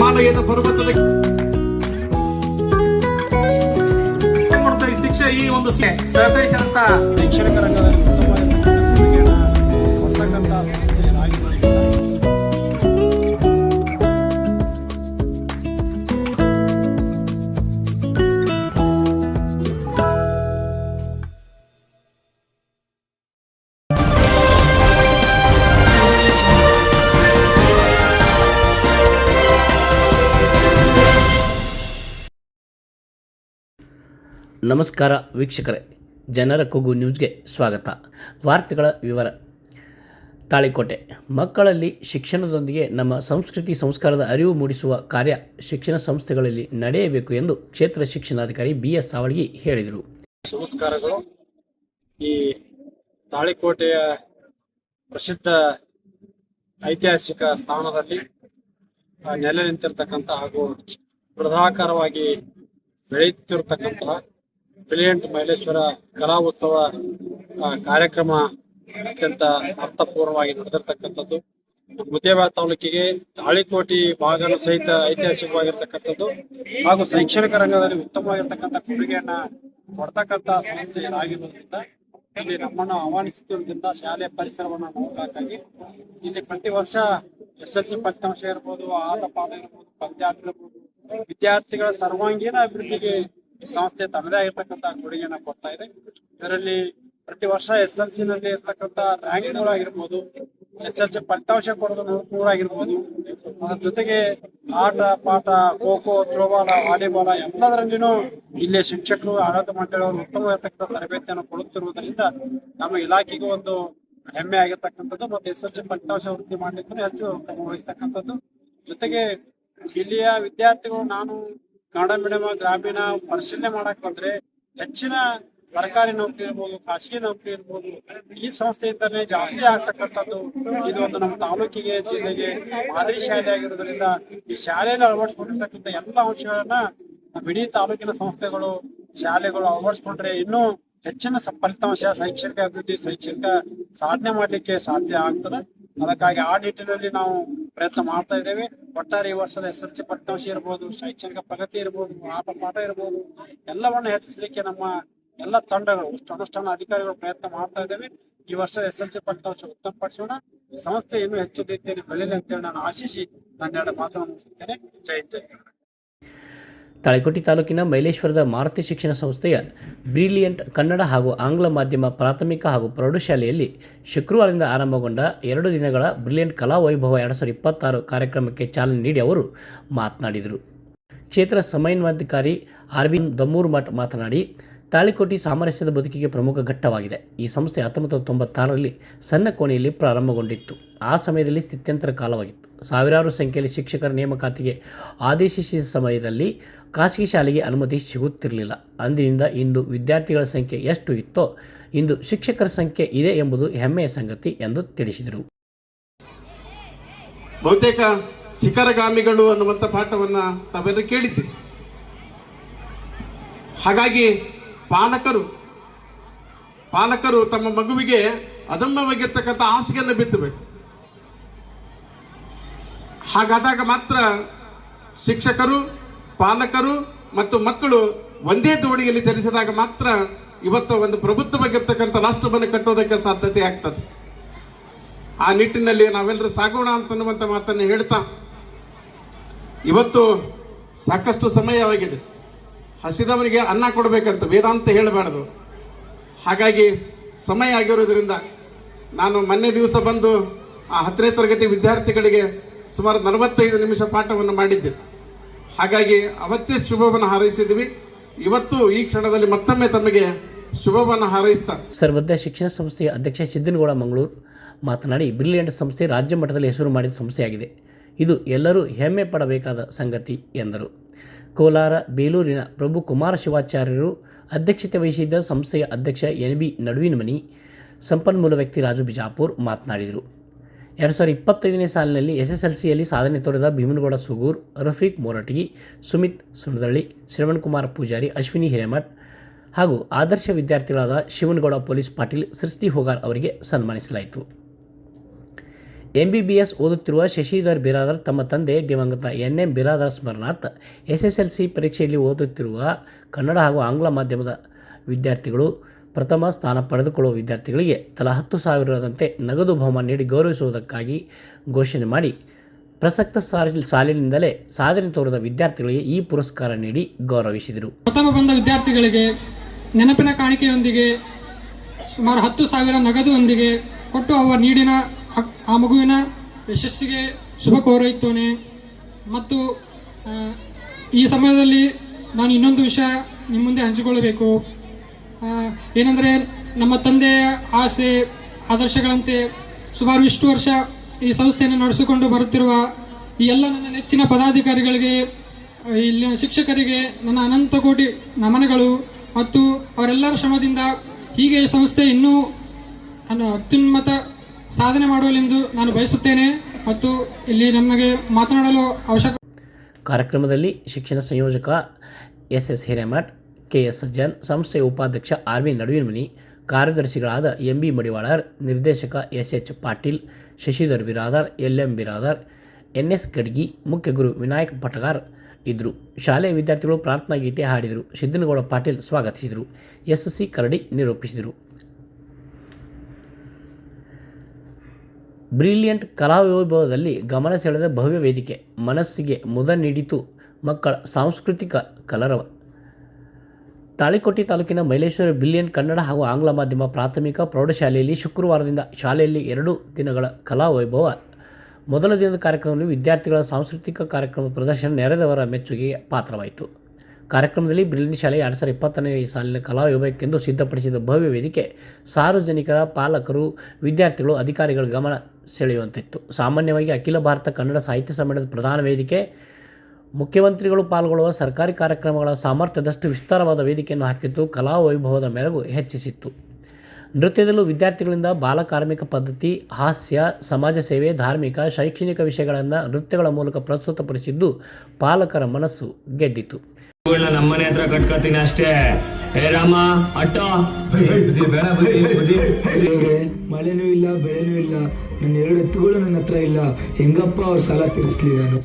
ಹಿಮಾಲಯದ ಪರ್ವತದ ಶಿಕ್ಷೆ ಈ ಒಂದು ಸಹಕರಿಸಿದಂತ ಶೈಕ್ಷಣಿಕ ರಂಗದಲ್ಲಿ ಕೊಡ್ತಕ್ಕಂಥ ನಮಸ್ಕಾರ ವೀಕ್ಷಕರೇ, ಜನರ ಕೂಗು ನ್ಯೂಸ್ಗೆ ಸ್ವಾಗತ. ವಾರ್ತೆಗಳ ವಿವರ. ತಾಳಿಕೋಟೆ ಮಕ್ಕಳಲ್ಲಿ ಶಿಕ್ಷಣದೊಂದಿಗೆ ನಮ್ಮ ಸಂಸ್ಕೃತಿ ಸಂಸ್ಕಾರದ ಅರಿವು ಮೂಡಿಸುವ ಕಾರ್ಯ ಶಿಕ್ಷಣ ಸಂಸ್ಥೆಗಳಲ್ಲಿ ನಡೆಯಬೇಕು ಎಂದು ಕ್ಷೇತ್ರ ಶಿಕ್ಷಣಾಧಿಕಾರಿ BS ಸಾವಳಗಿ ಹೇಳಿದರು. ನಮಸ್ಕಾರಗಳು. ಈ ತಾಳಿಕೋಟೆಯ ಪ್ರಸಿದ್ಧ ಐತಿಹಾಸಿಕ ಸ್ಥಾನದಲ್ಲಿ ನೆಲೆ ನಿಂತಿರ್ತಕ್ಕಂಥ ಹಾಗೂ ಬೃಹದಾಕಾರವಾಗಿ ಬೆಳೆಯುತ್ತಿರತಕ್ಕಂತಹ ಬ್ರಿಲಿಯಂಟ್ ಮೈಲೇಶ್ವರ ಕಲಾ ಉತ್ಸವ ಕಾರ್ಯಕ್ರಮ ಅತ್ಯಂತ ಅರ್ಥಪೂರ್ಣವಾಗಿ ನಡೆದಿರ್ತಕ್ಕಂಥದ್ದು. ಮುದ್ದೇಬಿಹಾಳ ತಾಲೂಕಿಗೆ ತಾಳಿಕೋಟೆ ಭಾಗನೂ ಸಹಿತ ಐತಿಹಾಸಿಕವಾಗಿರ್ತಕ್ಕಂಥದ್ದು ಹಾಗೂ ಶೈಕ್ಷಣಿಕ ರಂಗದಲ್ಲಿ ಉತ್ತಮವಾಗಿರ್ತಕ್ಕಂಥ ಕೊಡುಗೆಯನ್ನ ಕೊಡ್ತಕ್ಕಂಥ ಸಂಸ್ಥೆ ಇದಾಗಿರೋದ್ರಿಂದ ಇಲ್ಲಿ ನಮ್ಮನ್ನು ಆಹ್ವಾನಿಸುತ್ತಿರುವುದರಿಂದ ಶಾಲೆಯ ಪರಿಸರವನ್ನು ನೋಡಬೇಕಾಗಿ ಇಲ್ಲಿ ಪ್ರತಿ ವರ್ಷ SSLC ಫಲಿತಾಂಶ ಇರ್ಬೋದು, ಆಟ ಪಾಠ ಇರ್ಬೋದು, ಪಂದ್ಯಾಟ ಇರ್ಬೋದು, ವಿದ್ಯಾರ್ಥಿಗಳ ಸರ್ವಾಂಗೀಣ ಅಭಿವೃದ್ಧಿಗೆ ಈ ಸಂಸ್ಥೆ ತನ್ನದೇ ಆಗಿರ್ತಕ್ಕಂಥ ಕೊಡುಗೆಯನ್ನ ಕೊಡ್ತಾ ಇದೆ. ಇದರಲ್ಲಿ ಪ್ರತಿ ವರ್ಷ SSLC ನಲ್ಲಿ ಇರ್ತಕ್ಕಂಥ ರ್ಯಾಂಕಿಂಗ್ಗಳಾಗಿರ್ಬೋದು, SSLC ಫಲಿತಾಂಶ ಕೊಡೋದು ನೂರಾಗಿರ್ಬೋದು, ಅದ್ರ ಜೊತೆಗೆ ಆಟ ಪಾಠ, ಖೋ ಖೋ, ಥ್ರೋಬಾಲ್, ವಾಲಿಬಾಲ್ ಎಲ್ಲದರಲ್ಲಿನೂ ಇಲ್ಲಿ ಶಿಕ್ಷಕರು, ಆಡಳಿತ ಮಂಡಳಿಯವರು ಉತ್ತಮವಾಗಿರ್ತಕ್ಕಂಥ ತರಬೇತಿಯನ್ನು ಕೊಡುತ್ತಿರುವುದರಿಂದ ನಮ್ಮ ಇಲಾಖೆಗೆ ಒಂದು ಹೆಮ್ಮೆ ಆಗಿರ್ತಕ್ಕಂಥದ್ದು ಮತ್ತು SSLC ಫಲಿತಾಂಶ ವೃದ್ಧಿ ಮಾಡ್ಲಿಕ್ಕೂ ಹೆಚ್ಚು ಕ್ರಮ ವಹಿಸ್ತಕ್ಕಂಥದ್ದು. ಜೊತೆಗೆ ಇಲ್ಲಿಯ ವಿದ್ಯಾರ್ಥಿಗಳು ನಾನು ಕನ್ನಡ ಮೀಡಿಯಂ ಗ್ರಾಮೀಣ ಪರಿಶೀಲನೆ ಮಾಡಕ್ ಬಂದ್ರೆ ಹೆಚ್ಚಿನ ಸರ್ಕಾರಿ ನೌಕರಿ ಇರ್ಬೋದು, ಖಾಸಗಿ ನೌಕರಿ ಇರ್ಬೋದು, ಈ ಸಂಸ್ಥೆಯಿಂದಲೇ ಜಾಸ್ತಿ ಆಗ್ತಕ್ಕಂಥದ್ದು. ಇದು ಒಂದು ನಮ್ಮ ತಾಲೂಕಿಗೆ, ಜಿಲ್ಲೆಗೆ ಮಾದರಿ ಶಾಲೆ ಆಗಿರೋದ್ರಿಂದ ಈ ಶಾಲೆಯಲ್ಲಿ ಅಳವಡಿಸ್ಕೊಂಡಿರ್ತಕ್ಕಂಥ ಎಲ್ಲ ಅಂಶಗಳನ್ನ ಇಡೀ ತಾಲೂಕಿನ ಸಂಸ್ಥೆಗಳು, ಶಾಲೆಗಳು ಅಳವಡಿಸ್ಕೊಂಡ್ರೆ ಇನ್ನೂ ಹೆಚ್ಚಿನ ಫಲಿತಾಂಶ, ಶೈಕ್ಷಣಿಕ ಅಭಿವೃದ್ಧಿ, ಶೈಕ್ಷಣಿಕ ಸಾಧನೆ ಮಾಡ್ಲಿಕ್ಕೆ ಸಾಧ್ಯ ಆಗ್ತದೆ. ಅದಕ್ಕಾಗಿ ಆ ನಿಟ್ಟಿನಲ್ಲಿ ನಾವು ಪ್ರಯತ್ನ ಮಾಡ್ತಾ ಇದ್ದೇವೆ. ಒಟ್ಟಾರೆ ಈ ವರ್ಷದ SSLC ಫಲಿತಾಂಶ ಇರ್ಬೋದು, ಶೈಕ್ಷಣಿಕ ಪ್ರಗತಿ ಇರ್ಬೋದು, ಆಟ ಪಾಠ ಇರ್ಬೋದು, ಎಲ್ಲವನ್ನು ಹೆಚ್ಚಿಸಲಿಕ್ಕೆ ನಮ್ಮ ಎಲ್ಲ ತಂಡಗಳು, ಅನುಷ್ಠಾನ ಅಧಿಕಾರಿಗಳು ಪ್ರಯತ್ನ ಮಾಡ್ತಾ ಇದ್ದೇವೆ. ಈ ವರ್ಷದ SSLC ಫಲಿತಾಂಶ ಉತ್ತಮಪಡಿಸೋಣ, ಈ ಸಂಸ್ಥೆ ಇನ್ನೂ ಹೆಚ್ಚು ರೀತಿಯಲ್ಲಿ ಬೆಳೆಯಲಿ ಅಂತೇಳಿ ನಾನು ಆಶಿಸಿ ನನ್ನೆರಡು ಮಾತನ್ನು ಮುಗಿಸುತ್ತೇನೆ. ಜೈ ಜೈ. ತಾಳಿಕೋಟೆ ತಾಲೂಕಿನ ಮೈಲೇಶ್ವರದ ಮಾರುತಿ ಶಿಕ್ಷಣ ಸಂಸ್ಥೆಯ ಬ್ರಿಲಿಯಂಟ್ ಕನ್ನಡ ಹಾಗೂ ಆಂಗ್ಲ ಮಾಧ್ಯಮ ಪ್ರಾಥಮಿಕ ಹಾಗೂ ಪ್ರೌಢಶಾಲೆಯಲ್ಲಿ ಶುಕ್ರವಾರದಿಂದ ಆರಂಭಗೊಂಡ 2 ದಿನಗಳ ಬ್ರಿಲಿಯಂಟ್ ಕಲಾ ವೈಭವ 2026 ಕಾರ್ಯಕ್ರಮಕ್ಕೆ ಚಾಲನೆ ನೀಡಿ ಅವರು ಮಾತನಾಡಿದರು. ಕ್ಷೇತ್ರ ಸಮನ್ವಯಾಧಿಕಾರಿ RB ದಮ್ಮೂರ್ಮಠ್ ಮಾತನಾಡಿ, ತಾಳಿಕೋಟೆ ಸಾಮರಸ್ಯದ ಬದುಕಿಗೆ ಪ್ರಮುಖ ಘಟ್ಟವಾಗಿದೆ. ಈ ಸಂಸ್ಥೆ 1996ರಲ್ಲಿ ಸಣ್ಣ ಕೋಣೆಯಲ್ಲಿ ಪ್ರಾರಂಭಗೊಂಡಿತ್ತು. ಆ ಸಮಯದಲ್ಲಿ ಸ್ಥಿತ್ಯಂತರ ಕಾಲವಾಗಿತ್ತು. ಸಾವಿರಾರು ಸಂಖ್ಯೆಯಲ್ಲಿ ಶಿಕ್ಷಕರ ನೇಮಕಾತಿಗೆ ಆದೇಶಿಸಿದ ಸಮಯದಲ್ಲಿ ಖಾಸಗಿ ಶಾಲೆಗೆ ಅನುಮತಿ ಸಿಗುತ್ತಿರಲಿಲ್ಲ. ಅಂದಿನಿಂದ ಇಂದು ವಿದ್ಯಾರ್ಥಿಗಳ ಸಂಖ್ಯೆ ಎಷ್ಟು ಇತ್ತೋ ಇಂದು ಶಿಕ್ಷಕರ ಸಂಖ್ಯೆ ಇದೆ ಎಂಬುದು ಹೆಮ್ಮೆಯ ಸಂಗತಿ ಎಂದು ತಿಳಿಸಿದರು. ಬಹುತೇಕ ಶಿಖರಗಾಮಿಗಳು ಅನ್ನುವಂಥ ಪಾಠವನ್ನ ತಾವೆಲ್ಲರೂ ಕೇಳಿದ್ದೀರಿ. ಹಾಗಾಗಿ ಪಾಲಕರು ತಮ್ಮ ಮಗುವಿಗೆ ಅದಮ್ಯವಾಗಿರ್ತಕ್ಕಂಥ ಹಾಸಿಗೆಯನ್ನು ಬಿತ್ತಬೇಕು. ಹಾಗಾದಾಗ ಮಾತ್ರ ಶಿಕ್ಷಕರು, ಪಾಲಕರು ಮತ್ತು ಮಕ್ಕಳು ಒಂದೇ ದೋಣಿಯಲ್ಲಿ ಚಲಿಸಿದಾಗ ಮಾತ್ರ ಇವತ್ತು ಒಂದು ಪ್ರಬುದ್ಧವಾಗಿರ್ತಕ್ಕಂಥ ರಾಷ್ಟ್ರವನ್ನು ಕಟ್ಟೋದಕ್ಕೆ ಸಾಧ್ಯತೆ ಆಗ್ತದೆ. ಆ ನಿಟ್ಟಿನಲ್ಲಿ ನಾವೆಲ್ಲರೂ ಸಾಗೋಣ ಅಂತನ್ನುವಂಥ ಮಾತನ್ನು ಹೇಳ್ತಾ, ಇವತ್ತು ಸಾಕಷ್ಟು ಸಮಯವಾಗಿದೆ. ಹಸಿದವನಿಗೆ ಅನ್ನ ಕೊಡಬೇಕಂತ ವೇದಾಂತ ಹೇಳಬಾರ್ದು. ಹಾಗಾಗಿ ಸಮಯ ಆಗಿರೋದ್ರಿಂದ ನಾನು ಮೊನ್ನೆ ದಿವಸ ಬಂದು ಆ 10ನೇ ತರಗತಿ ವಿದ್ಯಾರ್ಥಿಗಳಿಗೆ ಸುಮಾರು 45 ನಿಮಿಷ ಪಾಠವನ್ನು ಮಾಡಿದ್ದೆ. ಹಾಗಾಗಿ ಅವತ್ತೇ ಶುಭವನ್ನು ಹಾರೈಸಿದ್ವಿ. ಇವತ್ತು ಈ ಕ್ಷಣದಲ್ಲಿ ಮತ್ತೊಮ್ಮೆ ತಮಗೆ ಶುಭವನ್ನು ಹಾರೈಸ್ತಾ ಸರ್ವೋದಯ ಶಿಕ್ಷಣ ಸಂಸ್ಥೆಯ ಅಧ್ಯಕ್ಷ ಸಿದ್ದನಗೌಡ ಮಂಗಳೂರು ಮಾತನಾಡಿ, ಬ್ರಿಲಿಯಂಟ್ ಸಂಸ್ಥೆ ರಾಜ್ಯ ಮಟ್ಟದಲ್ಲಿ ಹೆಸರು ಮಾಡಿದ ಸಂಸ್ಥೆಯಾಗಿದೆ. ಇದು ಎಲ್ಲರೂ ಹೆಮ್ಮೆ ಪಡಬೇಕಾದ ಸಂಗತಿ ಎಂದರು. ಕೋಲಾರ ಬೇಲೂರಿನ ಪ್ರಭು ಕುಮಾರ ಶಿವಾಚಾರ್ಯರು ಅಧ್ಯಕ್ಷತೆ ವಹಿಸಿದ್ದ ಸಂಸ್ಥೆಯ ಅಧ್ಯಕ್ಷ NB ನಡುವಿನಮನಿ, ಸಂಪನ್ಮೂಲ ವ್ಯಕ್ತಿ ರಾಜು ಬಿಜಾಪುರ್ ಮಾತನಾಡಿದರು. 2025ನೇ ಸಾಲಿನಲ್ಲಿ SSLCಯಲ್ಲಿ ಸಾಧನೆ ತೋರಿದ ಭೀಮನಗೌಡ ಸುಗೂರ್, ರಫೀಕ್ ಮೋರಟಗಿ, ಸುಮಿತ್ ಸುಣದಳ್ಳಿ, ಶ್ರವಣ್ ಕುಮಾರ್ ಪೂಜಾರಿ, ಅಶ್ವಿನಿ ಹಿರೇಮಠ್ ಹಾಗೂ ಆದರ್ಶ ವಿದ್ಯಾರ್ಥಿಗಳಾದ ಶಿವನಗೌಡ ಪೊಲೀಸ್ ಪಾಟೀಲ್, ಸೃಷ್ಟಿ ಹೋಗಾರ್ ಅವರಿಗೆ ಸನ್ಮಾನಿಸಲಾಯಿತು. MBBS ಓದುತ್ತಿರುವ ಶಶಿಧರ್ ಬಿರಾದರ್ ತಮ್ಮ ತಂದೆ ದಿವಂಗತ NM ಬಿರಾದರ್ ಸ್ಮರಣಾರ್ಥ SSLC ಪರೀಕ್ಷೆಯಲ್ಲಿ ಓದುತ್ತಿರುವ ಕನ್ನಡ ಹಾಗೂ ಆಂಗ್ಲ ಮಾಧ್ಯಮದ ವಿದ್ಯಾರ್ಥಿಗಳು ಪ್ರಥಮ ಸ್ಥಾನ ಪಡೆದುಕೊಳ್ಳುವ ವಿದ್ಯಾರ್ಥಿಗಳಿಗೆ ತಲಾ 10,000ರಂತೆ ನಗದು ಬಹುಮಾನ ನೀಡಿ ಗೌರವಿಸುವುದಕ್ಕಾಗಿ ಘೋಷಣೆ ಮಾಡಿ ಪ್ರಸಕ್ತ ಸಾಲಿನಿಂದಲೇ ಸಾಧನೆ ತೋರಿದ ವಿದ್ಯಾರ್ಥಿಗಳಿಗೆ ಈ ಪುರಸ್ಕಾರ ನೀಡಿ ಗೌರವಿಸಿದರು. ಪ್ರಥಮ ಬಂದ ವಿದ್ಯಾರ್ಥಿಗಳಿಗೆ ನೆನಪಿನ ಕಾಣಿಕೆಯೊಂದಿಗೆ ಸುಮಾರು 10,000 ನಗದುಯೊಂದಿಗೆ ಕೊಟ್ಟು ಅವರ ನೀಡಿನ ಆ ಮಗುವಿನ ಯಶಸ್ಸಿಗೆ ಶುಭ ಕೋರುತ್ತೇನೆ. ಮತ್ತು ಈ ಸಮಯದಲ್ಲಿ ನಾನು ಇನ್ನೊಂದು ವಿಷಯ ನಿಮ್ಮ ಮುಂದೆ ಹಂಚಿಕೊಳ್ಳಬೇಕು. ಏನೆಂದರೆ, ನಮ್ಮ ತಂದೆಯ ಆಸೆ ಆದರ್ಶಗಳಂತೆ ಸುಮಾರು ಇಷ್ಟು ವರ್ಷ ಈ ಸಂಸ್ಥೆಯನ್ನು ನಡೆಸಿಕೊಂಡು ಬರುತ್ತಿರುವ ಈ ಎಲ್ಲ ನನ್ನ ನೆಚ್ಚಿನ ಪದಾಧಿಕಾರಿಗಳಿಗೆ, ಇಲ್ಲಿನ ಶಿಕ್ಷಕರಿಗೆ ನನ್ನ ಅನಂತ ಕೋಟಿ ನಮನಗಳು. ಮತ್ತು ಅವರೆಲ್ಲರ ಶ್ರಮದಿಂದ ಹೀಗೆ ಈ ಸಂಸ್ಥೆ ಇನ್ನೂ ಅತ್ಯುನ್ನತ ಸಾಧನೆ ಮಾಡುವಲೆಂದು ನಾನು ಬಯಸುತ್ತೇನೆ. ಮತ್ತು ಇಲ್ಲಿ ನಮಗೆ ಮಾತನಾಡಲು ಅವಶ್ಯಕ. ಕಾರ್ಯಕ್ರಮದಲ್ಲಿ ಶಿಕ್ಷಣ ಸಂಯೋಜಕ SS ಹಿರೇಮಠ್, KS ಸಜ್ಜನ್, ಸಂಸ್ಥೆಯ ಉಪಾಧ್ಯಕ್ಷ RV ನಡುವಿನಮನಿ, ಕಾರ್ಯದರ್ಶಿಗಳಾದ MB ಮಡಿವಾಳರ್, ನಿರ್ದೇಶಕ SH Patil, Shashidhar Biradar, LM Biradar, NS ಗಡ್ಗಿ, ಮುಖ್ಯ ಗುರು ವಿನಾಯಕ್ ಪಟಗಾರ್ ಇದ್ದರು. ಶಾಲೆಯ ವಿದ್ಯಾರ್ಥಿಗಳು ಪ್ರಾರ್ಥನಾ ಗೀತೆ ಹಾಡಿದರು. ಸಿದ್ದನಗೌಡ ಪಾಟೀಲ್ ಸ್ವಾಗತಿಸಿದರು. SC ಕರಡಿ ನಿರೂಪಿಸಿದರು. ಬ್ರಿಲಿಯಂಟ್ ಕಲಾವೈಭವದಲ್ಲಿ ಗಮನ ಸೆಳೆದ ಭವ್ಯ ವೇದಿಕೆ ಮನಸ್ಸಿಗೆ ಮುದ ನೀಡಿತು ಮಕ್ಕಳ ಸಾಂಸ್ಕೃತಿಕ ಕಲರವ. ತಾಳಿಕೋಟೆ ತಾಲೂಕಿನ ಮೈಲೇಶ್ವರ ಬ್ರಿಲಿಯಂಟ್ ಕನ್ನಡ ಹಾಗೂ ಆಂಗ್ಲ ಮಾಧ್ಯಮ ಪ್ರಾಥಮಿಕ ಪ್ರೌಢಶಾಲೆಯಲ್ಲಿ ಶುಕ್ರವಾರದಿಂದ ಶಾಲೆಯಲ್ಲಿ 2 ದಿನಗಳ ಕಲಾವೈಭವ. ಮೊದಲ ದಿನದ ಕಾರ್ಯಕ್ರಮದಲ್ಲಿ ವಿದ್ಯಾರ್ಥಿಗಳ ಸಾಂಸ್ಕೃತಿಕ ಕಾರ್ಯಕ್ರಮ ಪ್ರದರ್ಶನ ನೆರೆದವರ ಮೆಚ್ಚುಗೆಗೆ ಪಾತ್ರವಾಯಿತು. ಕಾರ್ಯಕ್ರಮದಲ್ಲಿ ಬ್ರಿಲಿಯಂಟ್ ಶಾಲೆ 2020ನೇ ಸಾಲಿನ ಕಲಾವೈಭವಕ್ಕೆಂದು ಸಿದ್ಧಪಡಿಸಿದ ಭವ್ಯ ವೇದಿಕೆ ಸಾರ್ವಜನಿಕರ, ಪಾಲಕರು, ವಿದ್ಯಾರ್ಥಿಗಳು, ಅಧಿಕಾರಿಗಳ ಗಮನ ಸೆಳೆಯುವಂತಿತ್ತು. ಸಾಮಾನ್ಯವಾಗಿ ಅಖಿಲ ಭಾರತ ಕನ್ನಡ ಸಾಹಿತ್ಯ ಸಮ್ಮೇಳನದ ಪ್ರಧಾನ ವೇದಿಕೆ ಮುಖ್ಯಮಂತ್ರಿಗಳು ಪಾಲ್ಗೊಳ್ಳುವ ಸರ್ಕಾರಿ ಕಾರ್ಯಕ್ರಮಗಳ ಸಾಮರ್ಥ್ಯದಷ್ಟು ವಿಸ್ತಾರವಾದ ವೇದಿಕೆಯನ್ನು ಹಾಕಿತ್ತು. ಕಲಾವೈಭವದ ಮೆರುಗು ಹೆಚ್ಚಿಸಿತ್ತು. ನೃತ್ಯದಲ್ಲೂ ವಿದ್ಯಾರ್ಥಿಗಳಿಂದ ಬಾಲಕಾರ್ಮಿಕ ಪದ್ಧತಿ, ಹಾಸ್ಯ, ಸಮಾಜ ಸೇವೆ, ಧಾರ್ಮಿಕ, ಶೈಕ್ಷಣಿಕ ವಿಷಯಗಳನ್ನು ನೃತ್ಯಗಳ ಮೂಲಕ ಪ್ರಸ್ತುತಪಡಿಸಿದ್ದು ಪಾಲಕರ ಮನಸ್ಸು ಗೆದ್ದಿತು. ನಮ್ಮನೆ ಹತ್ರ ಕಟ್ಕೋತೀನಿ ಅಷ್ಟೇ. ಹೇ ರಾಮ ಅಟ್ಟ, ಮಳೆನೂ ಇಲ್ಲ, ಬೆಳೆನೂ ಇಲ್ಲ, ನನ್ನ 2 ಎತ್ತುಗಳು ನನ್ನ ಹತ್ರ ಇಲ್ಲ. ಹೆಂಗಪ್ಪ ಅವ್ರ ಸಾಲ ತೀರಿಸ್ಲಿ ನಾನು?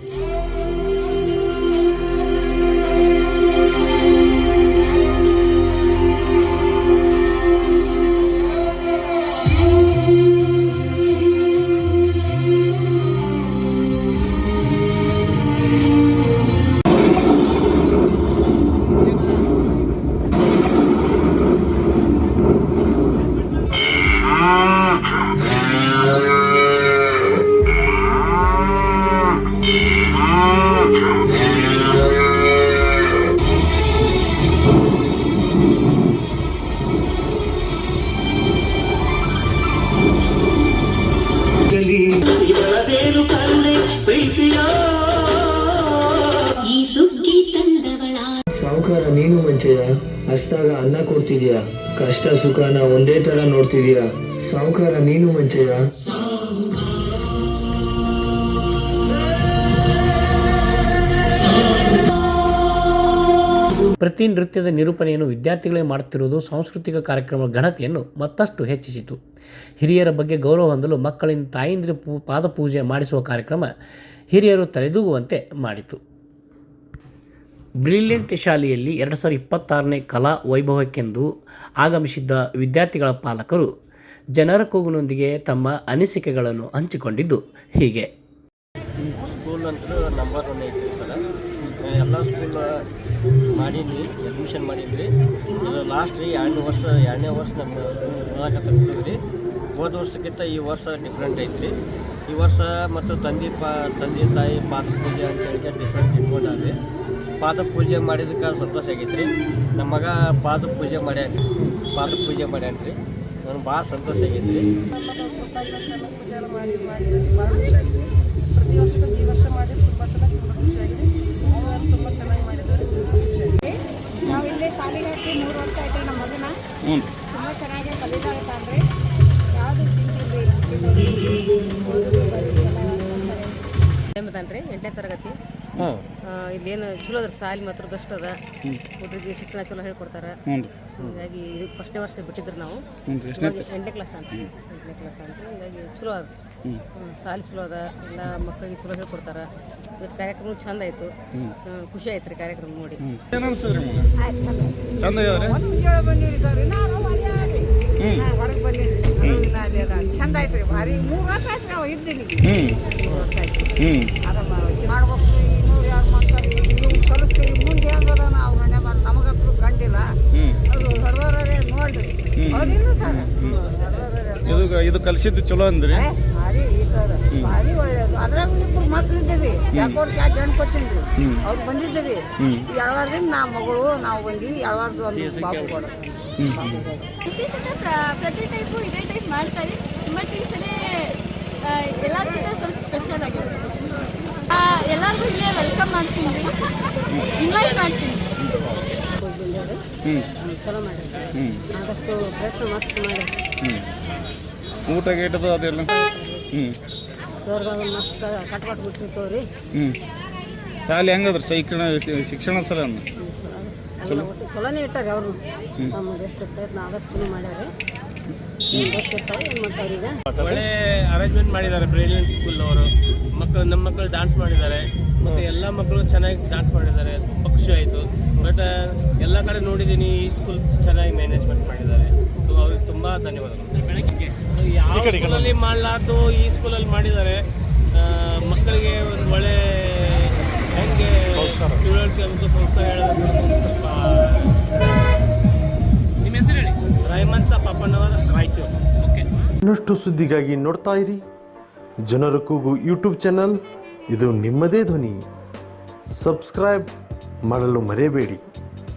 ಸಾವುಕಾರ ನೀನು ಮಂಚಯ್ಯ, ಅಷ್ಟಾಗ ಅನ್ನ ಕೊಡ್ತಿದ್ಯಾ, ಕಷ್ಟ ಸುಖನ ಒಂದೇ ತರ ನೋಡ್ತಿದ್ಯಾ. ಸಾವುಕಾರ ನೀನು ಮಂಚಯ್ಯ. ಪ್ರತಿ ನೃತ್ಯದ ನಿರೂಪಣೆಯನ್ನು ವಿದ್ಯಾರ್ಥಿಗಳೇ ಮಾಡುತ್ತಿರುವುದು ಸಾಂಸ್ಕೃತಿಕ ಕಾರ್ಯಕ್ರಮದ ಘನತೆಯನ್ನು ಮತ್ತಷ್ಟು ಹೆಚ್ಚಿಸಿತು. ಹಿರಿಯರ ಬಗ್ಗೆ ಗೌರವ ಹೊಂದಲು ಮಕ್ಕಳಿಂದ ತಾಯಂದಿರ ಪಾದಪೂಜೆ ಮಾಡಿಸುವ ಕಾರ್ಯಕ್ರಮ ಹಿರಿಯರು ತಲೆದೂಗುವಂತೆ ಮಾಡಿತು. ಬ್ರಿಲಿಯಂಟ್ ಶಾಲೆಯಲ್ಲಿ 2026ನೇ ಕಲಾ ವೈಭವಕ್ಕೆಂದು ಆಗಮಿಸಿದ್ದ ವಿದ್ಯಾರ್ಥಿಗಳ ಪಾಲಕರು ಜನರ ಕೂಗಿನೊಂದಿಗೆ ತಮ್ಮ ಅನಿಸಿಕೆಗಳನ್ನು ಹಂಚಿಕೊಂಡಿದ್ದು ಹೀಗೆ. ಸ್ಕೂಲ್ ಅಂತೂ ನಂಬರ್ 1 ಐತಿ ಸರ್. ಎಲ್ಲ ಸ್ಕೂಲ್ ಮಾಡೀನಿ, ಅಡ್ಮಿಷನ್ ಮಾಡೀನಿ. ಇದು ಲಾಸ್ಟ್ ರೀ 2ನೇ ವರ್ಷ ನಮ್ಮ ಓದಾಕತ್ತೀವಿ. ಹೋದ ವರ್ಷಕ್ಕಿಂತ ಈ ವರ್ಷ ಡಿಫ್ರೆಂಟ್ ಐತ್ರಿ. ಈ ವರ್ಷ ಮತ್ತು ತಂದೆ ತಾಯಿ ಪಾದ ಪೂಜೆ ಅಂತೇಳಿ ಡಿಫ್ರೆಂಟ್ ಇಟ್ಕೊಂಡ್ರಿ. ಪಾದ ಪೂಜೆ ಮಾಡಿದಕ್ಕೆ ಸಂತೋಷ ಆಗೈತ್ರಿ. ನಮ್ಮ ಮಗ ಪಾದ ಪೂಜೆ ಮಾಡ್ಯಾನ್ರಿ. ನನಗೆ ಭಾಳ ಸಂತೋಷ ಆಗೈತ್ರಿ. ಪ್ರತಿ ವರ್ಷಕ್ಕಿಂತ ಈ ವರ್ಷ ಮಾಡಿದ್ರೆ ತುಂಬ ಚೆನ್ನಾಗಿ, ತುಂಬ ಖುಷಿಯಾಗಿದೆ. ತುಂಬ ಚೆನ್ನಾಗಿ ಮಾಡಿದ್ದಾರೆ, ತುಂಬ ಖುಷಿಯಾಗಿದೆ. ನಾವು ಇಲ್ಲೇ ಶಾಲೆಗೆ ಹಾಕಿ 3 ವರ್ಷ ಆಯ್ತು. ನಮ್ಮ ಮಗನ ತುಂಬ ಚೆನ್ನಾಗಿ ಕಲಿತಾಗ್ತಾನ್ರಿ. ಯಾವುದು ಚಿಂತಿಲ್ರಿ. ಓದೋದು ಬರೀ ಎಲ್ಲ ಸರಿ. 8ನೇ ತರಗತಿ. ಇಲ್ಲೇನು ಚಲೋ ಅದ ಸಾಲಿ ಮಾತ್ರ ಬೆಸ್ಟ್ ಅದ ಹುಡುಗರಿಗೆ ಶಿಕ್ಷಣ ಚಲೋ ಹೇಳ್ಕೊಡ್ತಾರೆ ಹೀಗಾಗಿ ಇದು ಫಸ್ಟ್ನೇ ವರ್ಷ ಬಿಟ್ಟಿದ್ರು ನಾವು 8ನೇ ಕ್ಲಾಸ್ ಅಂತ ಹೀಗಾಗಿ ಚಲೋ ಅದ ಸಾಲಿ ಚಲೋ ಅದ ಎಲ್ಲ ಮಕ್ಕಳಿಗೆ ಚಲೋ ಹೇಳ್ಕೊಡ್ತಾರೆ ಇವತ್ತು ಕಾರ್ಯಕ್ರಮ ಚಂದ ಆಯಿತು ಖುಷಿ ಆಯ್ತು ರೀ ಕಾರ್ಯಕ್ರಮ ನೋಡಿ ಹೊರಗೆ ಬಂದಿರಿ ಚಂದ ಆಯ್ತು ರೀ ಭಾರಿ 3 ವರ್ಷ ಆಯ್ತು ನಾವು ಇದ್ದೀನಿ 3 ವರ್ಷ ಆಯ್ತು ಆರಾಮ ಮಾಡ್ಬೇಕು ಇನ್ನೂರು ಯಾರು ಮಾಡ್ತಾರೆ ನೀವು ಕಲಿಸ್ತೀವಿ ಮುಂದೆ ಹೆಂಗದ ನಾವು ಮನೆ ಬಂದು ನಮಗಂತೂ ಕಂಡಿಲ್ಲ ಅದು ಹೊರವರೇ ನೋಡ್ರಿ ಅವ್ರಿಲ್ಲ ಸರ್ ಇದು ಕಲಿಸಿದ್ದು ಚಲೋ ಅಂದ್ರಿ ಭಾರಿ ಸರ್ ಭಾರಿ ಒಳ್ಳೇದು ಅದ್ರಾಗ ಇಬ್ಬರು ಮಕ್ಳು ಇದ್ದೀವಿ ಯಾಕೋರ್ ಕ್ಯಾಟ್ ಗಂಡು ಕೊಟ್ಟಿನ್ರಿ ಅವ್ರು ಬಂದಿದ್ದೀವಿ ಎಳವಾರದಿಂದ ನಾ ಮಗಳು ನಾವು ಬಂದಿವಿ ಎಳವಾರ್ದು ಒಂದು ಬಾಬು ಕೊಡ ಪ್ರತಿ ಟೈಪು ಇದೇ ಟೈಪ್ ಮಾಡ್ತಾರೆ ಬಟ್ ಈ ಸಲ ಎಲ್ಲರಿಗಿಂತ ಸ್ವಲ್ಪ ಸ್ಪೆಷಲ್ ಆಗಿದೆ ಎಲ್ಲರಿಗೂ ಇಲ್ಲೇ ವೆಲ್ಕಮ್ ಮಾಡ್ತೀನಿ ಇನ್ವೈಟ್ ಮಾಡ್ತೀನಿ ಚಲೋ ಮಾಡಿರ್ತಾರೆ ಆದಷ್ಟು ಪ್ರಯತ್ನ ಮಸ್ತ್ ಮಾಡಿ ಊಟ ಗೇಟದು ಅದೆಲ್ಲ ಸರ್ಗ ಮಸ್ತ್ ಕಟ್ಪಾಟ್ ಬಿಟ್ಟಿರ್ತವ್ರಿ ಶಾಲೆ ಹೆಂಗದ್ರಿ ಶಿಕ್ಷಣ ಸಲ ಚಲೋನೇ ಇಟ್ಟಾರೆ ಅವರು ನಮ್ಗೆ ಎಷ್ಟು ಪ್ರಯತ್ನ ಆದಷ್ಟು ಮಾಡ್ಯಾರೆ ಒಳ್ಳೆ ಅರೇಂಜ್ಮೆಂಟ್ ಮಾಡಿದ್ದಾರೆ ಬ್ರಿಲಿಯಂಟ್ ಸ್ಕೂಲ್ ಅವರು ನಮ್ಮ ಮಕ್ಕಳು ಡಾನ್ಸ್ ಮಾಡಿದ್ದಾರೆ ಮತ್ತು ಎಲ್ಲ ಮಕ್ಕಳು ಚೆನ್ನಾಗಿ ಡಾನ್ಸ್ ಮಾಡಿದ್ದಾರೆ ತುಂಬ ಖುಷಿ ಆಯಿತು ಬಟ್ ಎಲ್ಲ ಕಡೆ ನೋಡಿದ್ದೀನಿ ಈ ಸ್ಕೂಲ್ ಚೆನ್ನಾಗಿ ಮ್ಯಾನೇಜ್ಮೆಂಟ್ ಮಾಡಿದ್ದಾರೆ ಅವ್ರಿಗೆ ತುಂಬ ಧನ್ಯವಾದಗಳು ಬೆಳಗ್ಗೆ ಯಾವ ಸ್ಕೂಲಲ್ಲಿ ಮಾಡಲಾರ್ದು ಈ ಸ್ಕೂಲಲ್ಲಿ ಮಾಡಿದ್ದಾರೆ ಮಕ್ಕಳಿಗೆ ಒಂದು ಒಳ್ಳೆ ಹೆಂಗೆ ತಿಳುವಳಿಕೆ ಮತ್ತು ಸಂಸ್ಕಾರ ಹೇಳೋದು ಸ್ವಲ್ಪ ನಿಮ್ಮ ಹೆಸರು ಹೇಳಿ ರೈಮನ್ ಸಾ ಪಾಪಣ್ಣವರ ರಾಯಚೂರು ಓಕೆ ಇನ್ನಷ್ಟು ಸುದ್ದಿಗಾಗಿ ನೋಡ್ತಾ ಇರಿ ಜನರ ಕೂಗು ಯೂಟ್ಯೂಬ್ ಚಾನಲ್ ಇದು ನಿಮ್ಮದೇ ಧ್ವನಿ ಸಬ್ಸ್ಕ್ರೈಬ್ ಮಾಡಲು ಮರೆಯಬೇಡಿ